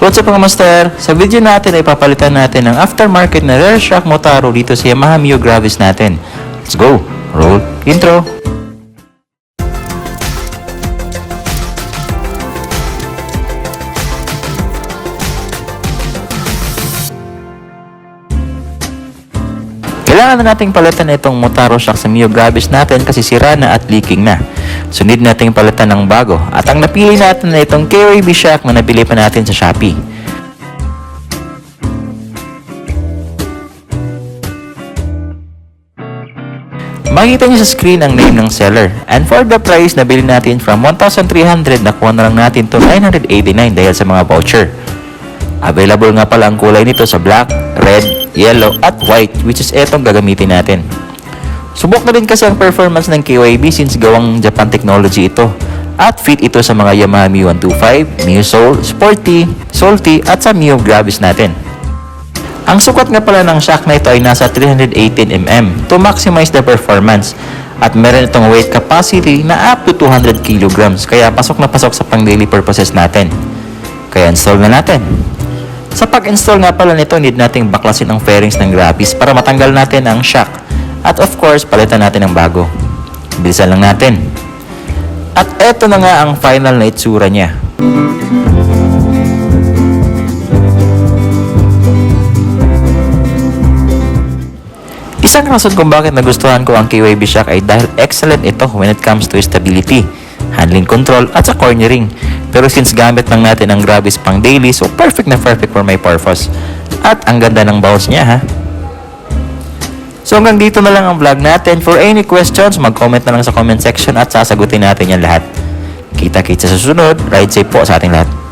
What's up mga master? Sa video natin ay papalitan natin ang aftermarket na rear shock Motaro dito sa Yamaha Mio Gravis natin. Let's go! Roll intro! Kailangan na nating palitan itong Motaro shock sa Mio Gravis natin kasi sira na at leaking na. So need nating palitan ng bago. At ang napili natin na itong KYB shock na nabili pa natin sa Shopee. Makikita niyo sa screen ang name ng seller. And for the price, nabili natin from 1,300, nakuha na lang natin to 989 dahil sa mga voucher. Available nga pala ang kulay nito sa black, red, yellow, at white, which is etong gagamitin natin. Subok na din kasi ang performance ng KYB since gawang Japan technology ito. At fit ito sa mga Yamaha Mio 125, Mio Soul, Sporty, Salty, at sa Mio Gravis natin. Ang sukat nga pala ng shock na ito ay nasa 318mm to maximize the performance. At meron itong weight capacity na up to 200 kg, kaya pasok na pasok sa pang daily purposes natin. Kaya install na natin. Sa pag-install nga pala nito, need nating baklasin ang fairings ng Gravis para matanggal natin ang shock. At of course, palitan natin ng bago. Bilisan lang natin. At eto na nga ang final na itsura niya. Isang rason kung bakit nagustuhan ko ang KYB shock ay dahil excellent ito when it comes to stability, handling control, at sa cornering. Pero since gamit lang natin ang Gravis pang daily, so perfect na perfect for my purpose. At ang ganda ng bounce niya ha. So hanggang dito na lang ang vlog natin. For any questions, mag-comment na lang sa comment section at sasagutin natin yan lahat. Kita-kita sa susunod. Ride safe po sa ating lahat.